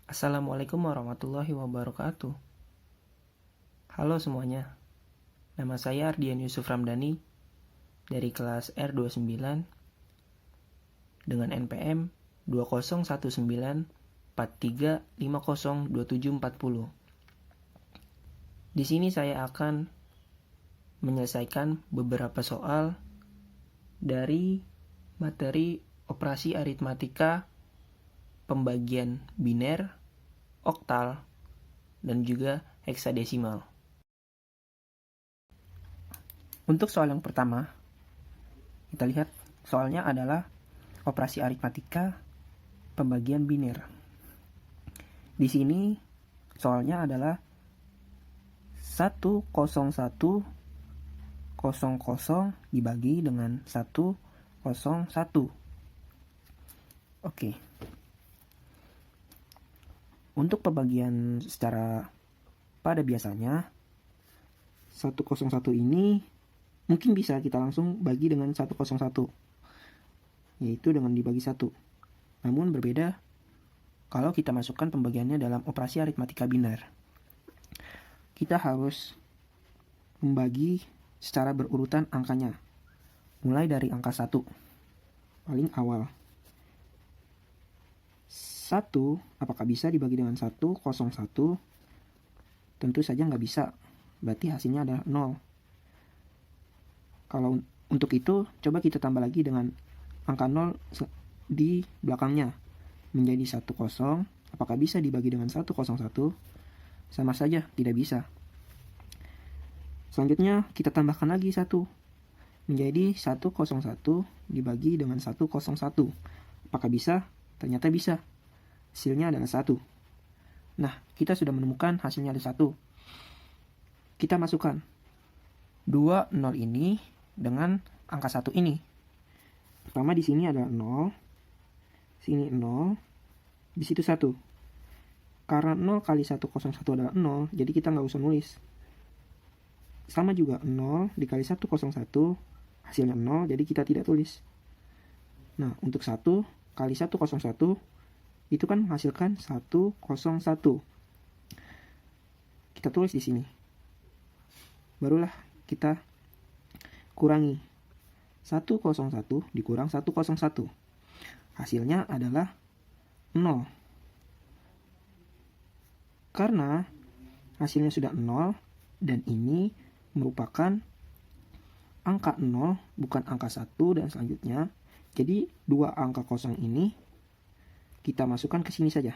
Assalamualaikum warahmatullahi wabarakatuh. Halo semuanya, nama saya Ardian Yusuf Ramdhani dari kelas R29 dengan NPM 201943502740. Di sini saya akan menyelesaikan beberapa soal dari materi operasi aritmatika, pembagian biner, oktal, dan juga heksadesimal. Untuk soal yang pertama, kita lihat soalnya adalah operasi aritmatika pembagian biner. Di sini soalnya adalah 10100 dibagi dengan 101. Oke. Untuk pembagian secara pada biasanya 101 ini mungkin bisa kita langsung bagi dengan 101, yaitu dengan dibagi 1. Namun berbeda kalau kita masukkan pembagiannya dalam operasi aritmatika biner. Kita harus membagi secara berurutan angkanya, mulai dari angka 1 paling awal. 1 apakah bisa dibagi dengan 101? Tentu saja nggak bisa, berarti hasilnya adalah 0. Kalau untuk itu, coba kita tambah lagi dengan angka 0 di belakangnya menjadi 10. Apakah bisa dibagi dengan 101? Sama saja, tidak bisa. Selanjutnya kita tambahkan lagi 1 menjadi 101 dibagi dengan 101. Apakah bisa? Ternyata bisa. Hasilnya adalah 1. Nah, kita sudah menemukan hasilnya ada 1. Kita masukkan 2 0 ini dengan angka 1 ini. Pertama di sini adalah 0, sini 0, di situ 1. Karena 0 kali 101 adalah 0, jadi kita nggak usah nulis. Sama juga 0 dikali 101, hasilnya 0, jadi kita tidak tulis. Nah, untuk 1 kali 101, itu kan menghasilkan 101. Kita tulis di sini. Barulah kita kurangi 101 dikurang 101. Hasilnya adalah 0. Karena hasilnya sudah 0 dan ini merupakan angka 0 bukan angka 1 dan selanjutnya. Jadi dua angka kosong ini kita masukkan ke sini saja.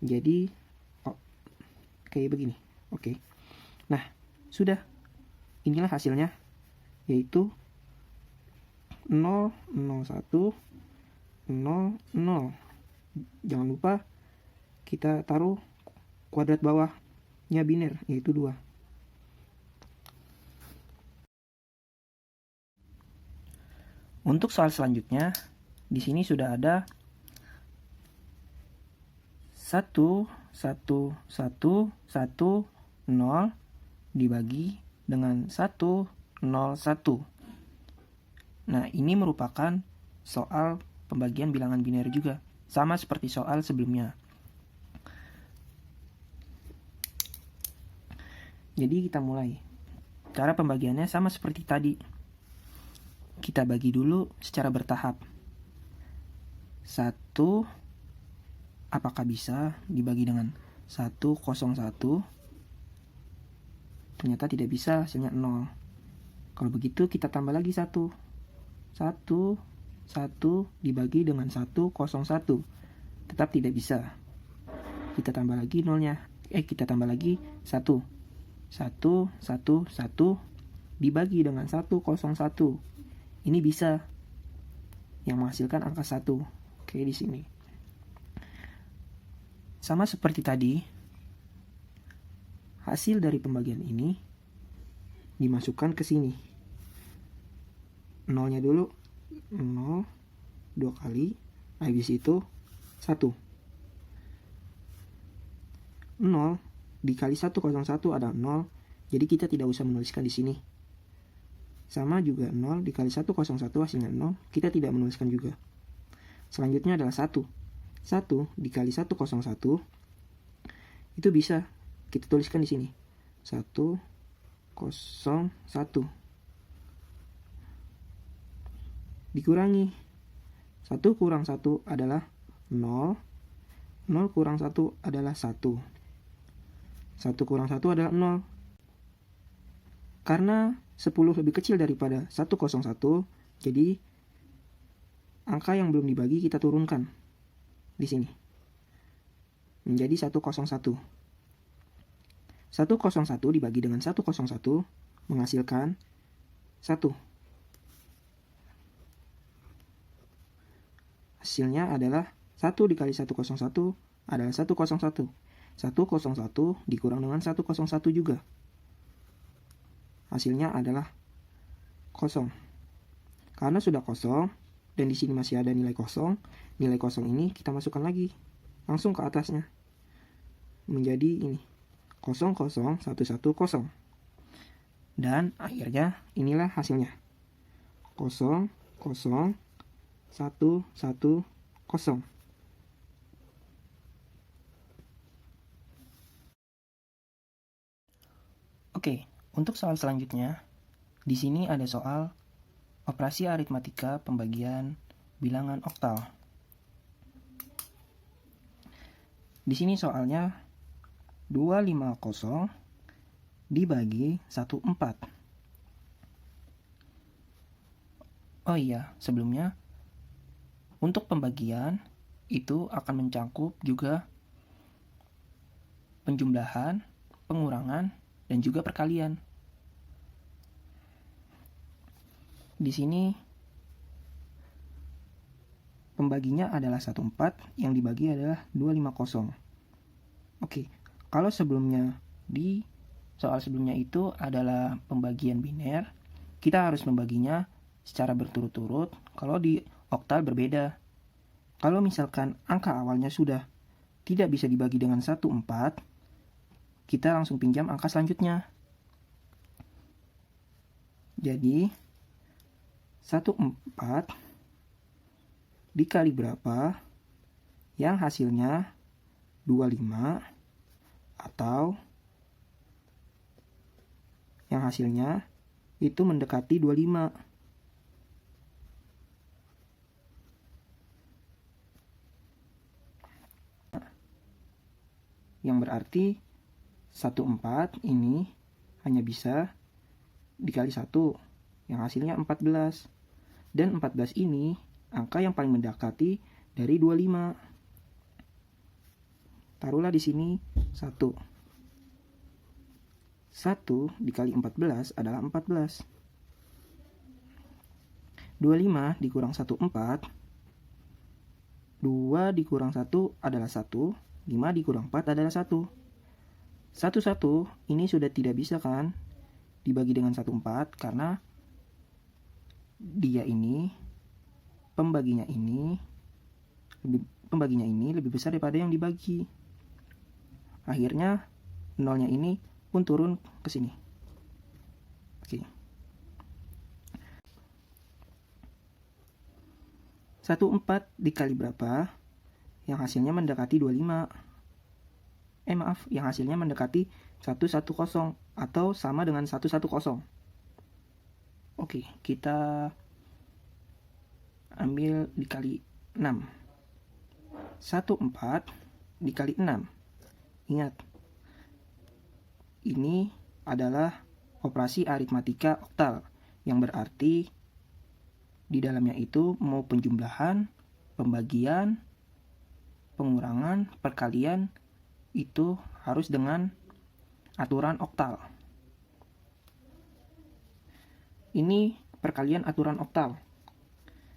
Jadi kayak begini. Oke. Nah, sudah. Inilah hasilnya, yaitu 001 00. Jangan lupa kita taruh kuadrat bawahnya biner, yaitu 2. Untuk soal selanjutnya, di sini sudah ada 1 1 1 1 0 dibagi dengan 1 0 1. Nah, ini merupakan soal pembagian bilangan biner juga, sama seperti soal sebelumnya. Jadi kita mulai. Cara pembagiannya sama seperti tadi. Kita bagi dulu secara bertahap. 1 apakah bisa dibagi dengan 101? Ternyata tidak bisa, hasilnya 0. Kalau begitu kita tambah lagi 1 dibagi dengan 101. Tetap tidak bisa. Kita tambah lagi nolnya. Kita tambah lagi 1 dibagi dengan 101. Ini bisa, yang menghasilkan angka 1. Oke, di sini. Sama seperti tadi, hasil dari pembagian ini dimasukkan ke sini. Nolnya dulu, 0, 2 kali, habis itu 1. 0 dikali 101 ada 0, jadi kita tidak usah menuliskan di sini. Sama juga 0 dikali 101 hasilnya 0, kita tidak menuliskan juga. Selanjutnya adalah 1. 1 dikali 101 itu bisa kita tuliskan di sini. 101. 1 dikurangi 1 kurang 1 adalah 0. 0 kurang 1 adalah 1. 1 kurang 1 adalah 0. Karena 10 lebih kecil daripada 101, jadi angka yang belum dibagi kita turunkan di sini menjadi 101. 101 dibagi dengan 101 menghasilkan 1. Hasilnya adalah 1 dikali 101 adalah 101. 101 dikurang dengan 101 juga. Hasilnya adalah 0. Karena sudah kosong dan di sini masih ada nilai kosong, nilai kosong ini kita masukkan lagi langsung ke atasnya. Menjadi ini 00110. Dan akhirnya inilah hasilnya. 00110. Oke, untuk soal selanjutnya, di sini ada soal operasi aritmatika pembagian bilangan oktal. Di sini soalnya 250 dibagi 14. Oh iya, sebelumnya untuk pembagian itu akan mencakup juga penjumlahan, pengurangan, dan juga perkalian. Di sini pembaginya adalah 14, yang dibagi adalah 250. Oke, kalau sebelumnya di soal sebelumnya itu adalah pembagian biner, kita harus membaginya secara berturut-turut. Kalau di oktal berbeda. Kalau misalkan angka awalnya sudah tidak bisa dibagi dengan 14, kita langsung pinjam angka selanjutnya. Jadi 14 dikali berapa yang hasilnya 25 atau yang hasilnya itu mendekati 25. Yang berarti 14 ini hanya bisa dikali 1, yang hasilnya 14. Dan 14 ini angka yang paling mendekati dari 25. Taruhlah di sini 1. 1 dikali 14 adalah 14. 25 dikurang 1, 4. 2 dikurang 1 adalah 1. 5 dikurang 4 adalah 1. 1 ini sudah tidak bisa kan dibagi dengan 14 karena dia ini pembaginya ini lebih besar daripada yang dibagi. Akhirnya nolnya ini pun turun ke sini. Oke. 14 dikali berapa? Yang hasilnya mendekati 25. Yang hasilnya mendekati 110 atau sama dengan 110. Oke, kita ambil dikali 6. 14 dikali 6. Ingat, ini adalah operasi aritmatika oktal, yang berarti di dalamnya itu mau penjumlahan, pembagian, pengurangan, perkalian, itu harus dengan aturan oktal. Ini perkalian aturan oktal.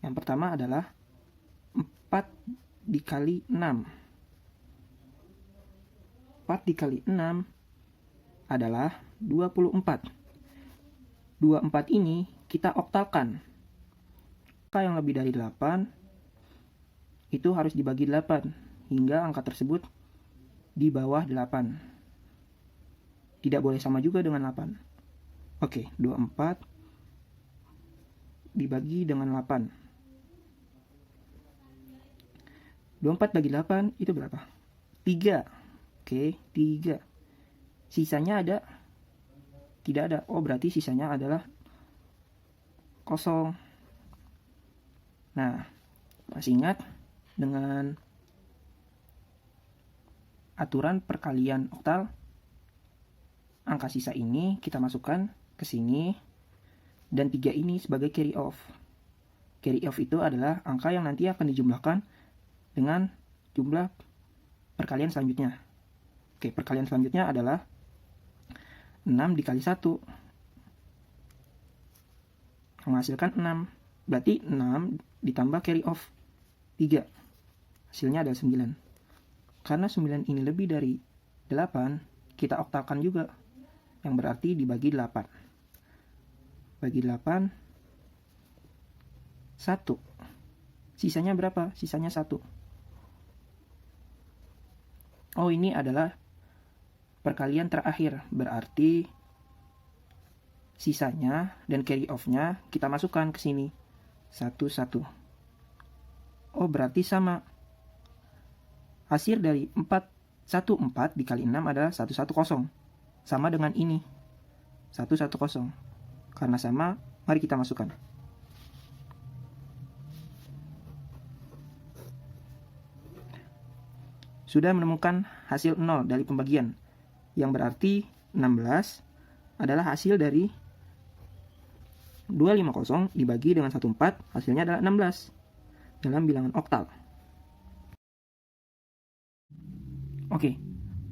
Yang pertama adalah 4 dikali 6. 4 dikali 6 adalah 24. 24 ini kita oktalkan. Angka yang lebih dari 8 itu harus dibagi 8 hingga angka tersebut di bawah 8. Tidak boleh sama juga dengan 8. Oke, 24 dibagi dengan 8. 24 bagi 8 itu berapa? 3. Oke, 3. Sisanya ada? Tidak ada. Oh, berarti sisanya adalah 0. Nah, masih ingat dengan aturan perkalian oktal? Angka sisa ini kita masukkan ke sini, dan 3 ini sebagai carry off. Carry off itu adalah angka yang nanti akan dijumlahkan dengan jumlah perkalian selanjutnya. Oke, perkalian selanjutnya adalah 6 dikali 1 menghasilkan 6. Berarti 6 ditambah carry off 3. Hasilnya adalah 9. Karena 9 ini lebih dari 8, kita oktalkan juga. Yang berarti dibagi 8. Bagi 8, 1. Sisanya berapa? Sisanya 1. Oh, ini adalah perkalian terakhir. Berarti sisanya dan carry off-nya kita masukkan ke sini. 1, 1. Oh, berarti sama. Hasil dari 4 dikali 6 adalah 110. Sama dengan ini. 110. Karena sama, mari kita masukkan. Sudah menemukan hasil 0 dari pembagian. Yang berarti 16 adalah hasil dari 250 dibagi dengan 14, hasilnya adalah 16 dalam bilangan oktal. Oke,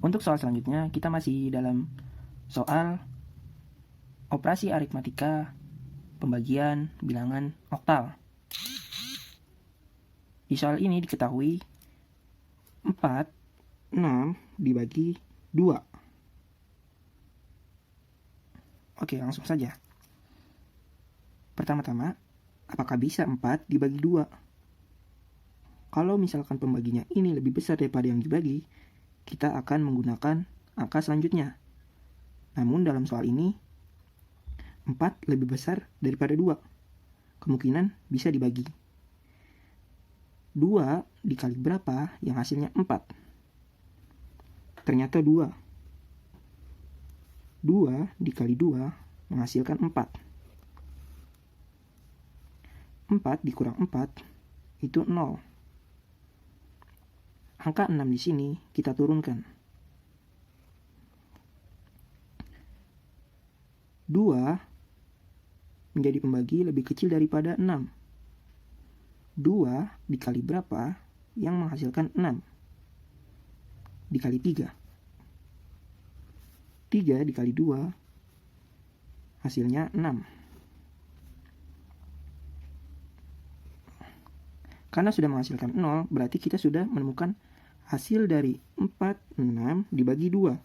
untuk soal selanjutnya kita masih dalam soal operasi aritmatika pembagian bilangan oktal. Di soal ini diketahui 4, 6 dibagi 2. Oke, langsung saja. Pertama-tama, apakah bisa 4 dibagi 2? Kalau misalkan pembaginya ini lebih besar daripada yang dibagi, kita akan menggunakan angka selanjutnya. Namun dalam soal ini, 4 lebih besar daripada 2. Kemungkinan bisa dibagi. 2 dikali berapa yang hasilnya 4? Ternyata 2. 2 dikali 2 menghasilkan 4. 4 dikurang 4 itu 0. Angka 6 di sini kita turunkan. 2 menjadi pembagi lebih kecil daripada 6. 2 dikali berapa yang menghasilkan 6? Dikali 3. 3 dikali 2 hasilnya 6. Karena sudah menghasilkan 0, berarti kita sudah menemukan hasil dari 4, 6 dibagi 2,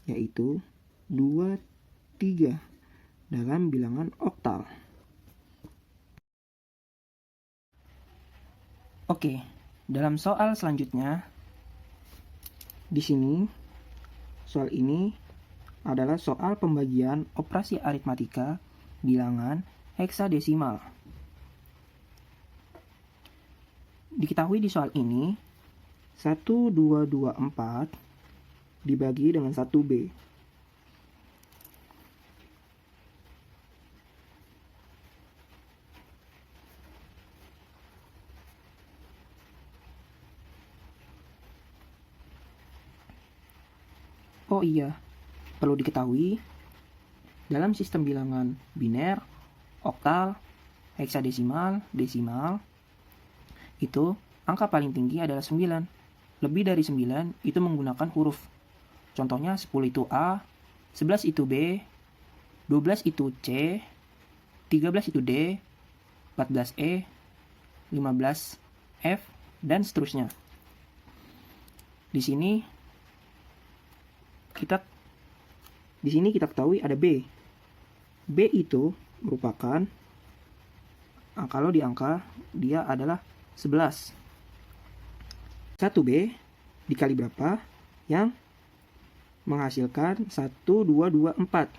yaitu 2, 3 dalam bilangan oktal. Oke, dalam soal selanjutnya, di sini, soal ini adalah soal pembagian operasi aritmatika bilangan heksadesimal. Diketahui di soal ini, 1, 2, 2, 4 dibagi dengan 1B. Oh iya, perlu diketahui, dalam sistem bilangan biner, oktal, heksadesimal, desimal, itu angka paling tinggi adalah 9. Lebih dari 9 itu menggunakan huruf. Contohnya 10 itu A, 11 itu B, 12 itu C, 13 itu D, 14 E, 15 F, dan seterusnya. Di sini kita ketahui ada B. B itu merupakan, kalau di angka dia adalah 11. 1B dikali berapa yang menghasilkan 1, 2, 2, 4.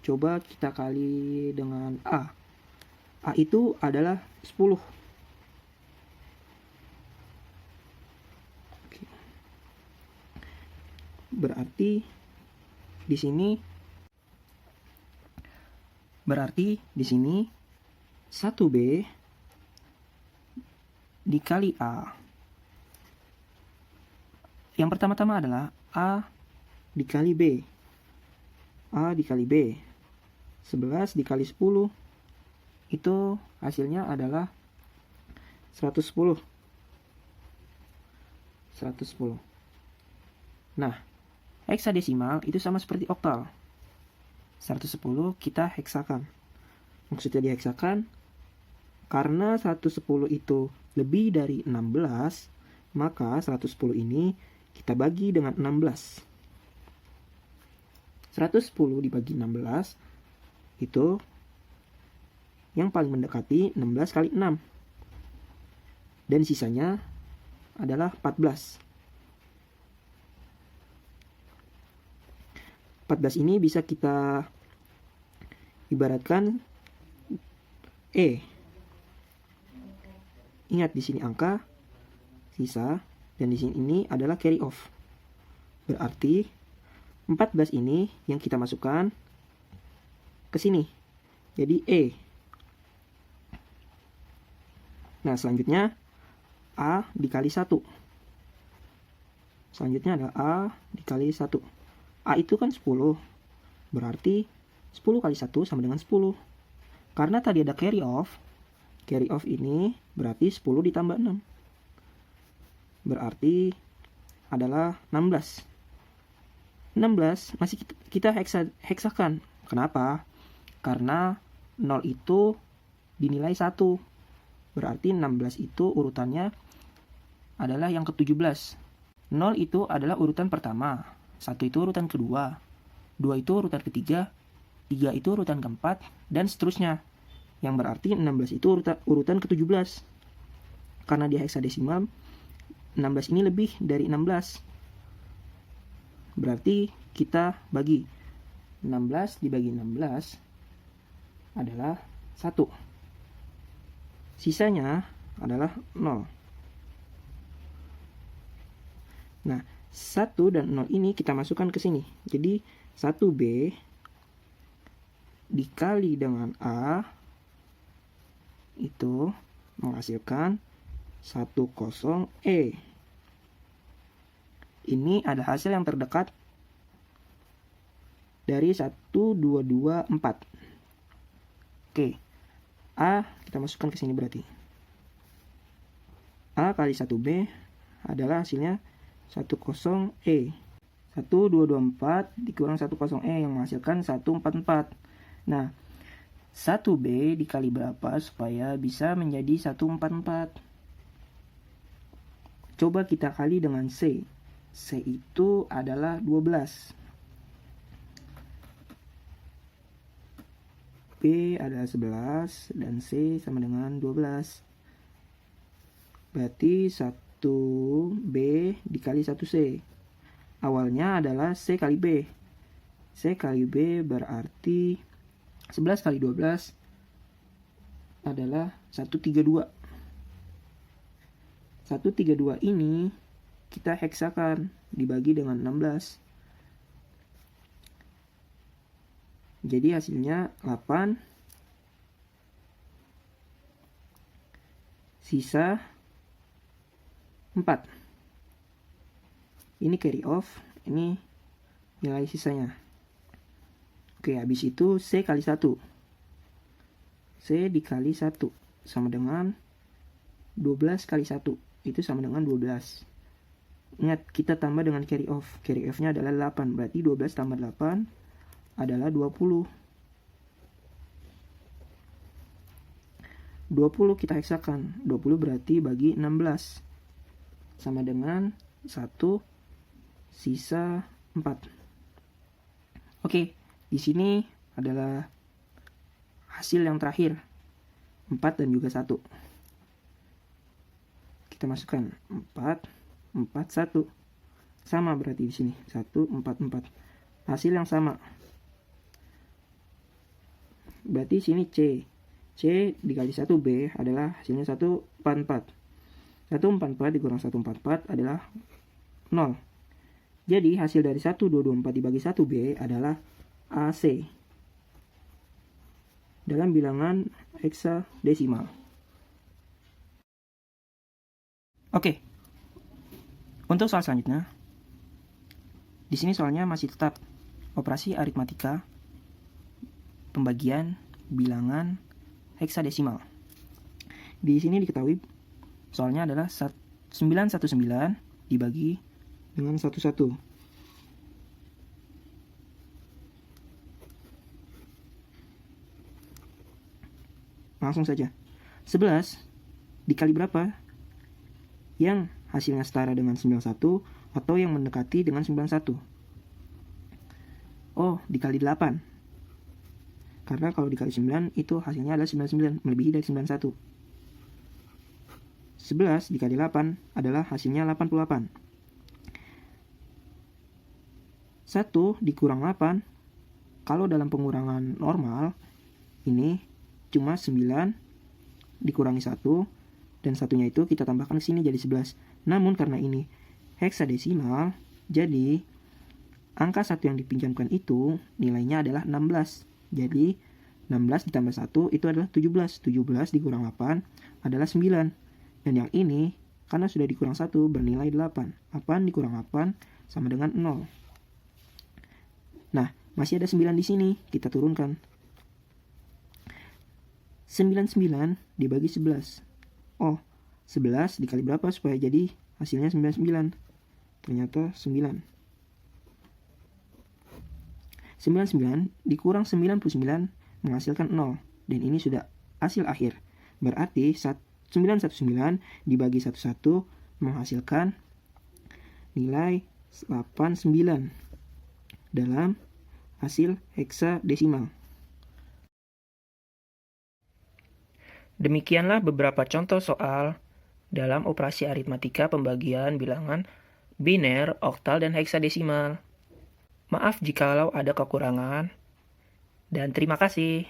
Coba kita kali dengan A. A itu adalah 10. berarti di sini 1B dikali A. Yang pertama-tama adalah A dikali B. A dikali B. 11 dikali 10 itu hasilnya adalah 110. Nah, heksadesimal itu sama seperti oktal. 110 kita heksakan. Maksudnya diheksakan karena 110 itu lebih dari 16, maka 110 ini kita bagi dengan 16. 110 dibagi 16 itu yang paling mendekati 16 kali 6. Dan sisanya adalah 14. 14 ini bisa kita ibaratkan E. Ingat di sini angka sisa dan di sini ini adalah carry off. Berarti 14 ini yang kita masukkan ke sini. Jadi E. Nah, selanjutnya A dikali 1. Selanjutnya adalah A dikali 1. A itu kan 10. Berarti 10 kali 1 sama dengan 10. Karena tadi ada carry off. Carry off ini berarti 10 ditambah 6. Berarti adalah 16. 16 masih kita heksakan. Kenapa? Karena 0 itu dinilai 1. Berarti 16 itu urutannya adalah yang ke-17. 0 itu adalah urutan pertama. 1 itu urutan kedua. 2 itu urutan ketiga. 3 itu urutan keempat. Dan seterusnya. Yang berarti 16 itu urutan ke-17. Karena dia heksadesimal, 16 ini lebih dari 16. Berarti kita bagi 16 dibagi 16 adalah 1. Sisanya adalah 0. Nah, 1 dan 0 ini kita masukkan ke sini. Jadi 1B dikali dengan A itu menghasilkan 10E. Ini ada hasil yang terdekat dari 1, 2, 2, 4. Oke. A kita masukkan ke sini berarti. A kali 1B adalah hasilnya 10E. 1, 2, 2, 4 dikurang 10E yang menghasilkan 144. Nah, 1B dikali berapa supaya bisa menjadi 144? Coba kita kali dengan C. C itu adalah 12. B adalah 11 dan C sama dengan 12. Berarti 1B dikali 1C. Awalnya adalah C kali B. C kali B berarti 11 kali 12 adalah 132. 132 ini kita heksakan dibagi dengan 16. Jadi hasilnya 8. Sisa 4. Ini carry off, ini nilai sisanya. Oke, habis itu C kali 1. C dikali 1 sama dengan 12 kali 1. Itu sama dengan 12. Ingat, kita tambah dengan carry off. Carry off-nya adalah 8. Berarti 12 tambah 8 adalah 20. 20 kita heksakan. 20 berarti bagi 16. Sama dengan 1 sisa 4. Oke, di sini adalah hasil yang terakhir. 4 dan juga 1. Kita masukkan 4, 4, 1. Sama berarti di sini. 1, 4, 4. Hasil yang sama. Berarti sini C. C dikali 1B adalah hasilnya 144. 144 dikurang 144 adalah 0. Jadi hasil dari 1224 dibagi 1B adalah AC dalam bilangan heksadesimal. Oke. Untuk soal selanjutnya, di sini soalnya masih tetap operasi aritmatika pembagian bilangan heksadesimal. Di sini diketahui soalnya adalah 919 dibagi dengan 11. Langsung saja. 11 dikali berapa? Yang hasilnya setara dengan 91 atau yang mendekati dengan 91? Oh, dikali 8. Karena kalau dikali 9 itu hasilnya adalah 99, melebihi dari 91. 11 dikali 8 adalah hasilnya 88. 1 dikurang 8, kalau dalam pengurangan normal, ini cuma 9 dikurangi 1, dan satunya itu kita tambahkan ke sini jadi 11. Namun karena ini heksadesimal, jadi angka 1 yang dipinjamkan itu nilainya adalah 16. Jadi 16 ditambah 1 itu adalah 17. 17 dikurang 8 adalah 9. Dan yang ini karena sudah dikurang 1 bernilai 8. 8 dikurang 8 sama dengan 0. Nah, masih ada 9 di sini. Kita turunkan. 99 dibagi 11. Oh, 11 dikali berapa supaya jadi hasilnya 99? Ternyata 9. 99 dikurang 99 menghasilkan 0. Dan ini sudah hasil akhir. Berarti 919 dibagi 11 menghasilkan nilai 89 dalam hasil heksadesimal. Demikianlah beberapa contoh soal dalam operasi aritmatika pembagian bilangan biner, oktal, dan heksadesimal. Maaf jikalau ada kekurangan, dan terima kasih.